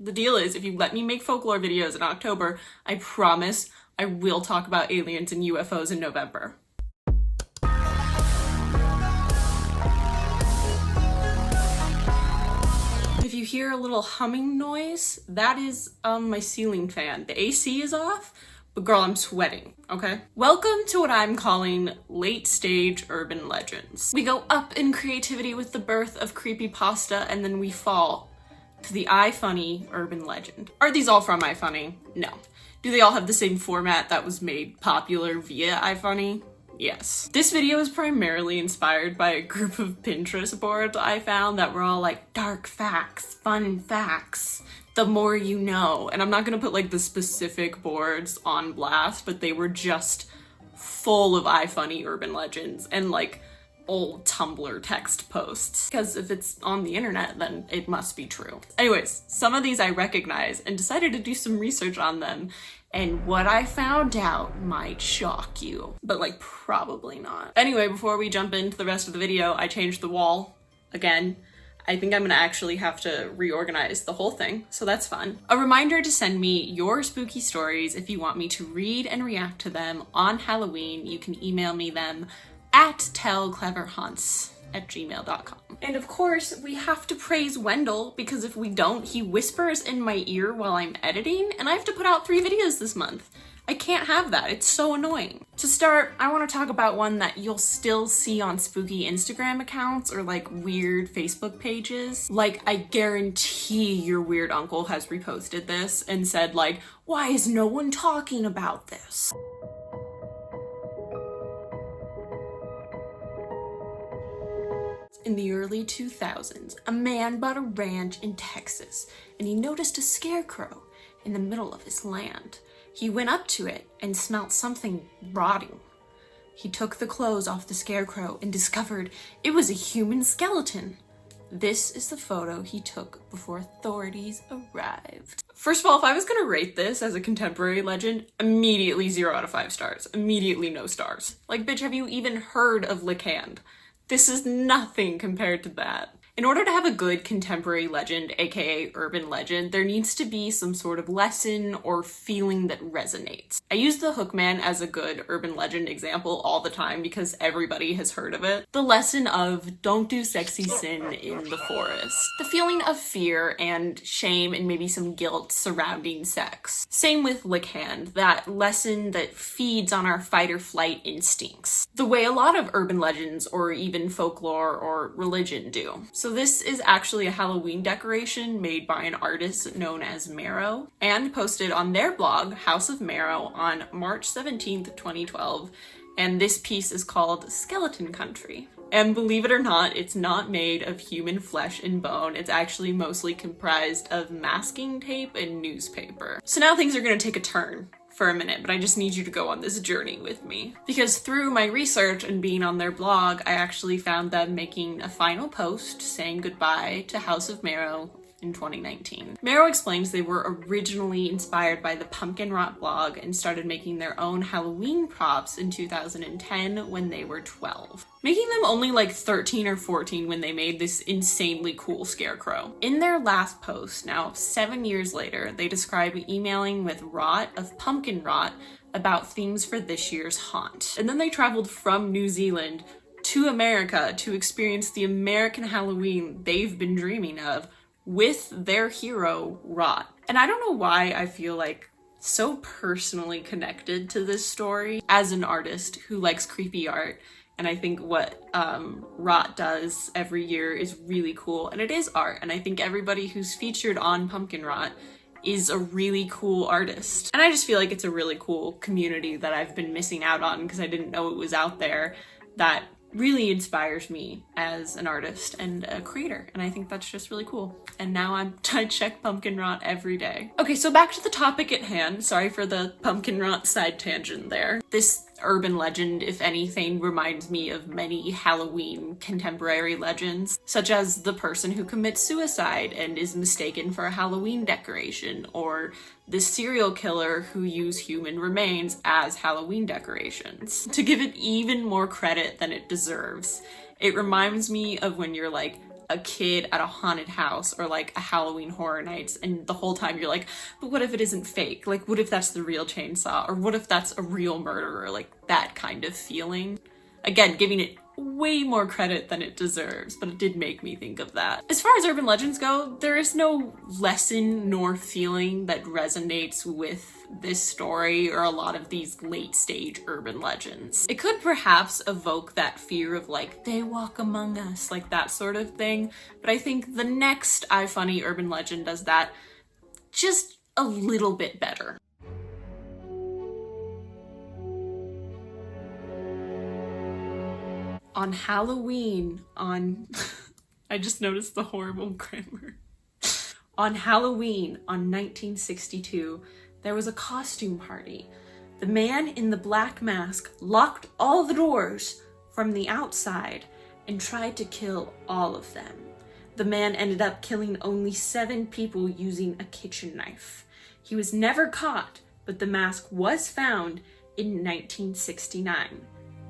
The deal is, if you let me make folklore videos in October, I promise I will talk about aliens and UFOs in November. If you hear a little humming noise, that is my ceiling fan. The AC is off, but girl, I'm sweating, okay? Welcome to what I'm calling late stage urban legends. We go up in creativity with the birth of creepypasta, and then we fall to the iFunny urban legend. Are these all from iFunny? No. Do they all have the same format that was made popular via iFunny? Yes. This video is primarily inspired by a group of Pinterest boards I found that were all like dark facts, fun facts, the more you know. And I'm not gonna put like the specific boards on blast, but they were just full of iFunny urban legends and like old Tumblr text posts. Because if it's on the internet, then it must be true. Anyways, some of these I recognize and decided to do some research on them. And what I found out might shock you, but like probably not. Anyway, before we jump into the rest of the video, I changed the wall again. I think I'm gonna actually have to reorganize the whole thing, so that's fun. A reminder to send me your spooky stories if you want me to read and react to them on Halloween. You can email me them at cleverhaunts@gmail.com. And of course, we have to praise Wendell, because if we don't, he whispers in my ear while I'm editing, and I have to put out 3 videos this month. I can't have that, it's so annoying. To start, I want to talk about one that you'll still see on spooky Instagram accounts or like weird Facebook pages. Like, I guarantee your weird uncle has reposted this and said like, why is no one talking about this? In the early 2000s, a man bought a ranch in Texas, and he noticed a scarecrow in the middle of his land. He went up to it and smelt something rotting. He took the clothes off the scarecrow and discovered it was a human skeleton. This is the photo he took before authorities arrived. First of all, if I was gonna rate this as a contemporary legend, immediately 0 out of 5 stars. Immediately no stars. Like, bitch, have you even heard of Lick Hand? This is nothing compared to that. In order to have a good contemporary legend, aka urban legend, there needs to be some sort of lesson or feeling that resonates. I use the Hookman as a good urban legend example all the time because everybody has heard of it. The lesson of don't do sexy sin in the forest. The feeling of fear and shame and maybe some guilt surrounding sex. Same with Lick Hand, that lesson that feeds on our fight or flight instincts. The way a lot of urban legends or even folklore or religion do. So this is actually a Halloween decoration made by an artist known as Marrow and posted on their blog, House of Marrow, on March 17th, 2012. And this piece is called Skeleton Country. And believe it or not, it's not made of human flesh and bone. It's actually mostly comprised of masking tape and newspaper. So now things are gonna take a turn for a minute, but I just need you to go on this journey with me. Because through my research and being on their blog, I actually found them making a final post saying goodbye to House of Marrow in 2019. Marrow explains they were originally inspired by the Pumpkin Rot blog and started making their own Halloween props in 2010 when they were 12. Making them only like 13 or 14 when they made this insanely cool scarecrow. In their last post, now 7 years later, they describe emailing with Rot of Pumpkin Rot about themes for this year's haunt. And then they traveled from New Zealand to America to experience the American Halloween they've been dreaming of with their hero, Rot. And I don't know why I feel like so personally connected to this story as an artist who likes creepy art. And I think what Rot does every year is really cool, and it is art. And I think everybody who's featured on Pumpkin Rot is a really cool artist. And I just feel like it's a really cool community that I've been missing out on because I didn't know it was out there, that really inspires me as an artist and a creator, and I think that's just really cool. And now I check Pumpkin Rot every day. Okay, so back to the topic at hand. Sorry for the Pumpkin Rot side tangent there. This urban legend, if anything, reminds me of many Halloween contemporary legends, such as the person who commits suicide and is mistaken for a Halloween decoration, or the serial killer who used human remains as Halloween decorations. To give it even more credit than it deserves, it reminds me of when you're like a kid at a haunted house or like a Halloween Horror Nights, and the whole time you're like, but what if it isn't fake? Like, what if that's the real chainsaw? Or what if that's a real murderer? Like, that kind of feeling. Again, giving it way more credit than it deserves, but it did make me think of that. As far as urban legends go, there is no lesson nor feeling that resonates with this story or a lot of these late stage urban legends. It could perhaps evoke that fear of like, they walk among us, like that sort of thing, but I think the next iFunny urban legend does that just a little bit better. On Halloween, I just noticed the horrible grammar. On Halloween, on 1962, there was a costume party. The man in the black mask locked all the doors from the outside and tried to kill all of them. The man ended up killing only 7 people using a kitchen knife. He was never caught, but the mask was found in 1969.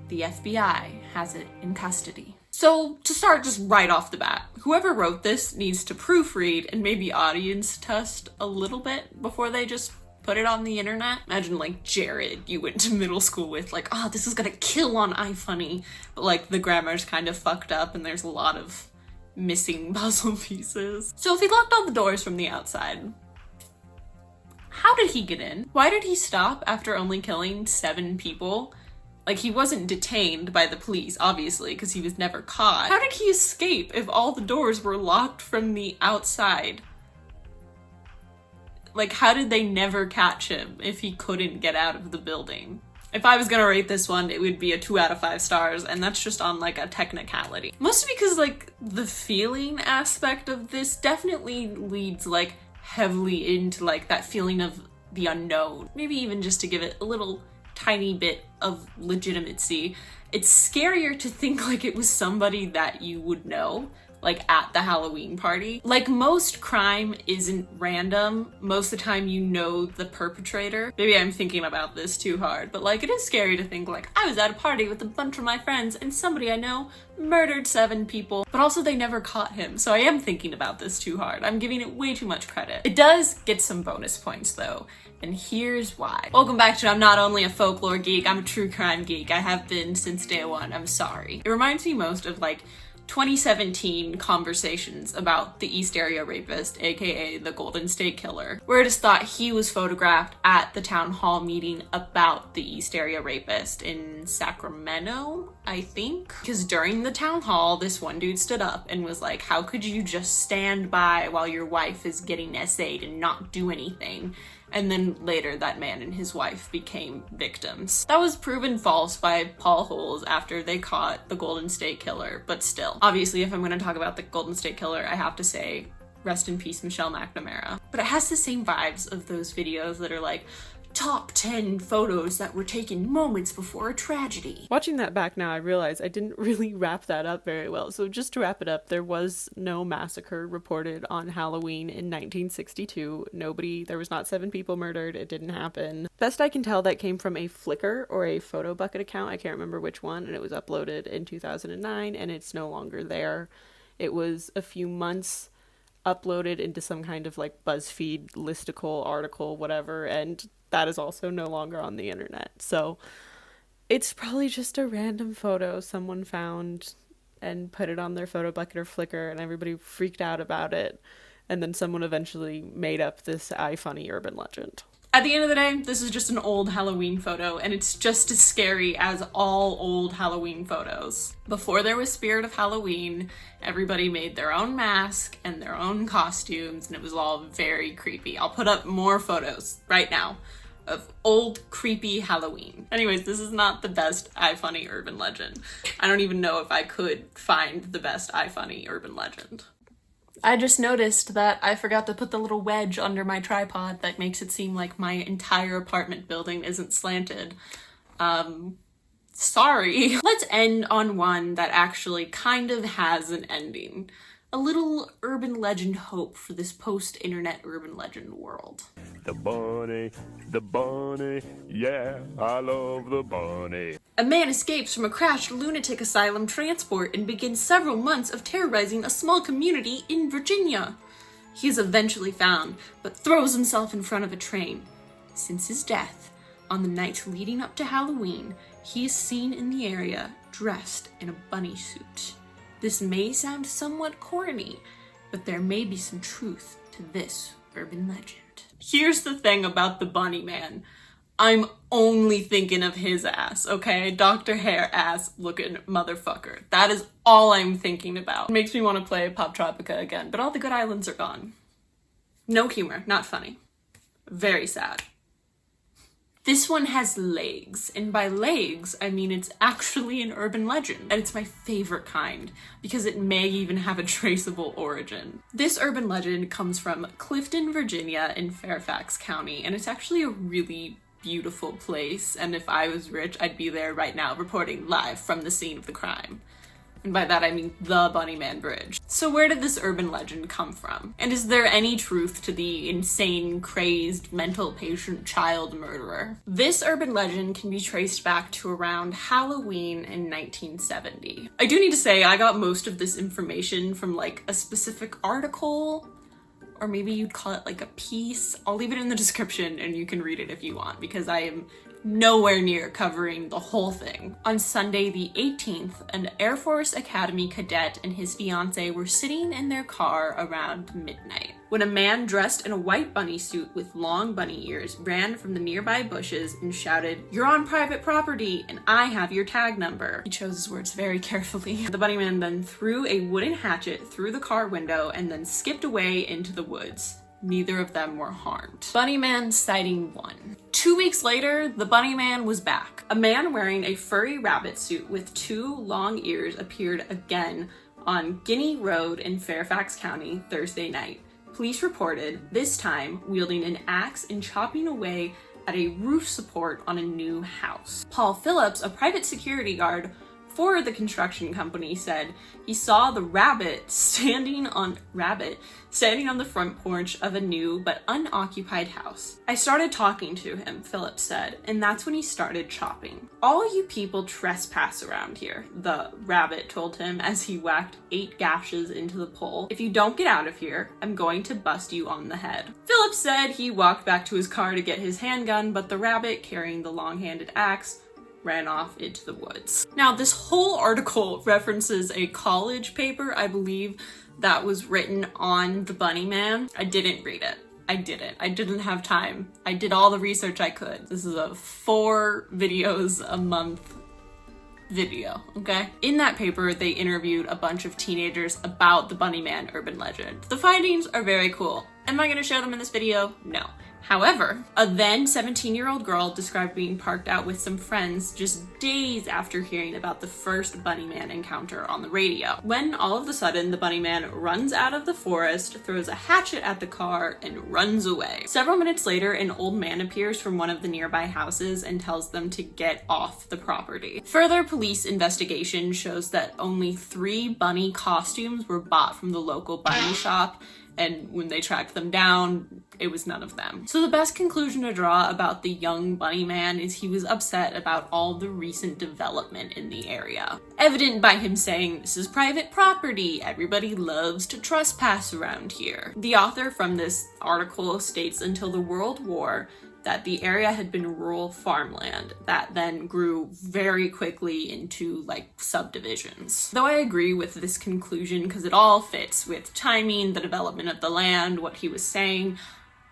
The FBI has it in custody. So to start just right off the bat, whoever wrote this needs to proofread and maybe audience test a little bit before they just put it on the internet. Imagine like Jared you went to middle school with, like, oh, this is gonna kill on iFunny, but like the grammar's kind of fucked up and there's a lot of missing puzzle pieces. So if he locked all the doors from the outside, how did he get in? Why did he stop after only killing 7 people? Like, he wasn't detained by the police, obviously, because he was never caught. How did he escape if all the doors were locked from the outside? Like, how did they never catch him if he couldn't get out of the building? If I was gonna rate this one, it would be a 2 out of 5 stars, and that's just on, like, a technicality. Mostly because, like, the feeling aspect of this definitely leads, like, heavily into, like, that feeling of the unknown. Maybe even just to give it a little tiny bit of legitimacy. It's scarier to think like it was somebody that you would know, like at the Halloween party. Like, most crime isn't random. Most of the time you know the perpetrator. Maybe I'm thinking about this too hard, but like, it is scary to think like, I was at a party with a bunch of my friends and somebody I know murdered 7 people, but also they never caught him. So I am thinking about this too hard. I'm giving it way too much credit. It does get some bonus points though, and here's why. Welcome back to I'm not only a folklore geek, I'm a true crime geek. I have been since day one, I'm sorry. It reminds me most of like 2017 conversations about the East Area Rapist, aka the Golden State Killer, where it is thought he was photographed at the town hall meeting about the East Area Rapist in Sacramento, I think. Because during the town hall, this one dude stood up and was like, how could you just stand by while your wife is getting essayed and not do anything? And then later that man and his wife became victims. That was proven false by Paul Holes after they caught the Golden State Killer, but still. Obviously, if I'm gonna talk about the Golden State Killer, I have to say, rest in peace, Michelle McNamara. But it has the same vibes of those videos that are like, top 10 photos that were taken moments before a tragedy. Watching that back now, I realize I didn't really wrap that up very well. So just to wrap it up, there was no massacre reported on Halloween in 1962. There was not 7 people murdered. It didn't happen. Best I can tell, that came from a Flickr or a Photo Bucket account. I can't remember which one, and it was uploaded in 2009, and it's no longer there. It was a few months uploaded into some kind of like BuzzFeed listicle article, whatever, and that is also no longer on the internet. So it's probably just a random photo someone found and put it on their Photo Bucket or Flickr, and everybody freaked out about it, and then someone eventually made up this iFunny urban legend. At the end of the day, this is just an old Halloween photo, and it's just as scary as all old Halloween photos. Before there was Spirit of Halloween, everybody made their own mask and their own costumes, and it was all very creepy. I'll put up more photos right now of old creepy Halloween. Anyways, this is not the best iFunny urban legend. I don't even know if I could find the best iFunny urban legend. I just noticed that I forgot to put the little wedge under my tripod that makes it seem like my entire apartment building isn't slanted. Sorry. Let's end on one that actually kind of has an ending. A little urban legend hope for this post-internet urban legend world. The bunny, yeah, I love the bunny. A man escapes from a crashed lunatic asylum transport and begins several months of terrorizing a small community in Virginia. He is eventually found, but throws himself in front of a train. Since his death, on the night leading up to Halloween, he is seen in the area dressed in a bunny suit. This may sound somewhat corny, but there may be some truth to this urban legend. Here's the thing about the bunny man. I'm only thinking of his ass, okay? Dr. Hair ass looking motherfucker. That is all I'm thinking about. It makes me want to play Pop Tropica again, but all the good islands are gone. No humor, not funny. Very sad. This one has legs, and by legs, I mean it's actually an urban legend, and it's my favorite kind, because it may even have a traceable origin. This urban legend comes from Clifton, Virginia in Fairfax County, and it's actually a really beautiful place, and if I was rich, I'd be there right now reporting live from the scene of the crime. And by that I mean the Bunnyman Bridge. So where did this urban legend come from? And is there any truth to the insane, crazed, mental patient child murderer? This urban legend can be traced back to around Halloween in 1970. I do need to say I got most of this information from like a specific article, or maybe you'd call it like a piece. I'll leave it in the description and you can read it if you want, because I am nowhere near covering the whole thing. On Sunday the 18th, an Air Force Academy cadet and his fiancée were sitting in their car around midnight when a man dressed in a white bunny suit with long bunny ears ran from the nearby bushes and shouted, "You're on private property and I have your tag number." He chose his words very carefully. The bunny man then threw a wooden hatchet through the car window and then skipped away into the woods. Neither of them were harmed. Bunnyman sighting 1. 2 weeks later, the Bunnyman was back. A man wearing a furry rabbit suit with 2 long ears appeared again on Guinea Road in Fairfax County Thursday night. Police reported, this time wielding an axe and chopping away at a roof support on a new house. Paul Phillips, a private security guard for the construction company, said he saw the rabbit standing on the front porch of a new but unoccupied house. "I started talking to him," Phillips said, "and that's when he started chopping. All you people trespass around here," the rabbit told him as he whacked 8 gashes into the pole. "If you don't get out of here, I'm going to bust you on the head." Phillips said he walked back to his car to get his handgun, but the rabbit, carrying the long-handed axe, ran off into the woods. Now, this whole article references a college paper, I believe, that was written on the Bunnyman. I didn't read it. I didn't have time. I did all the research I could. This is a 4 videos a month video, okay? In that paper, they interviewed a bunch of teenagers about the Bunnyman urban legend. The findings are very cool. Am I gonna show them in this video? No. However, a then 17-year-old girl described being parked out with some friends just days after hearing about the first Bunnyman encounter on the radio, when all of a sudden the Bunnyman runs out of the forest, throws a hatchet at the car, and runs away. Several minutes later, an old man appears from one of the nearby houses and tells them to get off the property. Further police investigation shows that only 3 bunny costumes were bought from the local bunny shop, and when they tracked them down, it was none of them. So the best conclusion to draw about the young bunny man is he was upset about all the recent development in the area. Evident by him saying, "This is private property, everybody loves to trespass around here." The author from this article states until the World War, that the area had been rural farmland that then grew very quickly into like subdivisions. Though I agree with this conclusion because it all fits with timing, the development of the land, what he was saying,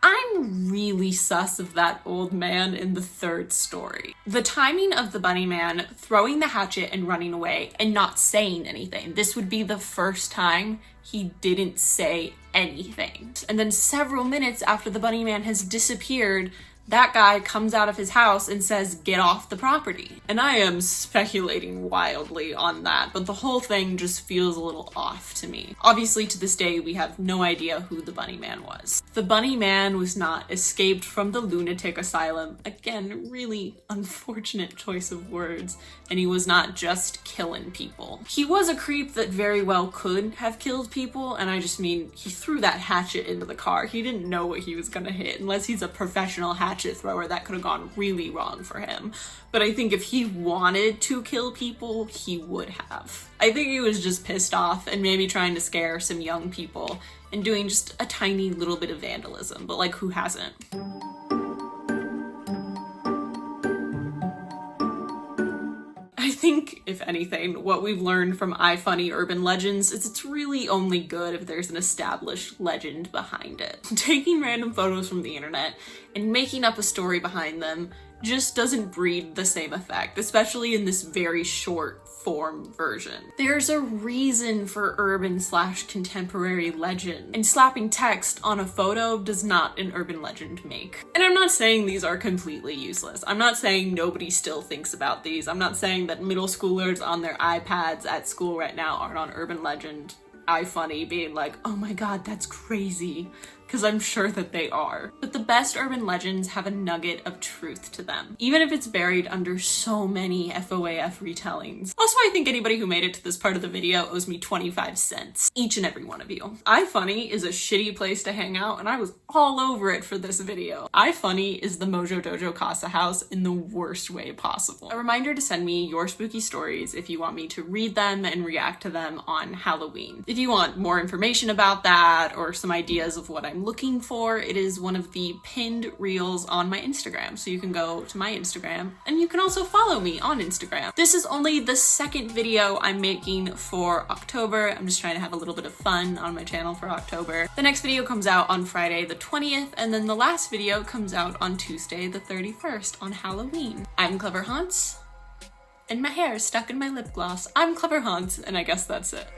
I'm really sus of that old man in the 3rd story. The timing of the Bunnyman throwing the hatchet and running away and not saying anything. This would be the first time he didn't say anything. And then several minutes after the Bunnyman has disappeared, that guy comes out of his house and says, "Get off the property." And I am speculating wildly on that, but the whole thing just feels a little off to me. Obviously, to this day, we have no idea who the Bunny Man was. The Bunny Man was not escaped from the lunatic asylum. Again, really unfortunate choice of words. And he was not just killing people. He was a creep that very well could have killed people, and I just mean, he threw that hatchet into the car. He didn't know what he was gonna hit. Unless he's a professional hatchet thrower, that could have gone really wrong for him. But I think if he wanted to kill people, he would have. I think he was just pissed off and maybe trying to scare some young people and doing just a tiny little bit of vandalism, but like, who hasn't? I think, if anything, what we've learned from iFunny urban legends is it's really only good if there's an established legend behind it. Taking random photos from the internet and making up a story behind them just doesn't breed the same effect, especially in this very short form version. There's a reason for urban/contemporary legend, and slapping text on a photo does not an urban legend make. And I'm not saying these are completely useless. I'm not saying nobody still thinks about these. I'm not saying that middle schoolers on their iPads at school right now aren't on urban legend iFunny being like, "Oh my god, that's crazy," because I'm sure that they are. But the best urban legends have a nugget of truth to them, even if it's buried under so many FOAF retellings. Also, I think anybody who made it to this part of the video owes me 25 cents, each and every one of you. iFunny is a shitty place to hang out, and I was all over it for this video. iFunny is the Mojo Dojo Casa House in the worst way possible. A reminder to send me your spooky stories if you want me to read them and react to them on Halloween. If you want more information about that or some ideas of what I'm looking for, it is one of the pinned reels on my Instagram. So you can go to my Instagram and you can also follow me on Instagram. This is only the second video I'm making for October. I'm just trying to have a little bit of fun on my channel for October. The next video comes out on Friday the 20th, and then the last video comes out on Tuesday the 31st on Halloween. I'm cleverhaunts, and my hair is stuck in my lip gloss. I'm cleverhaunts, and I guess that's it.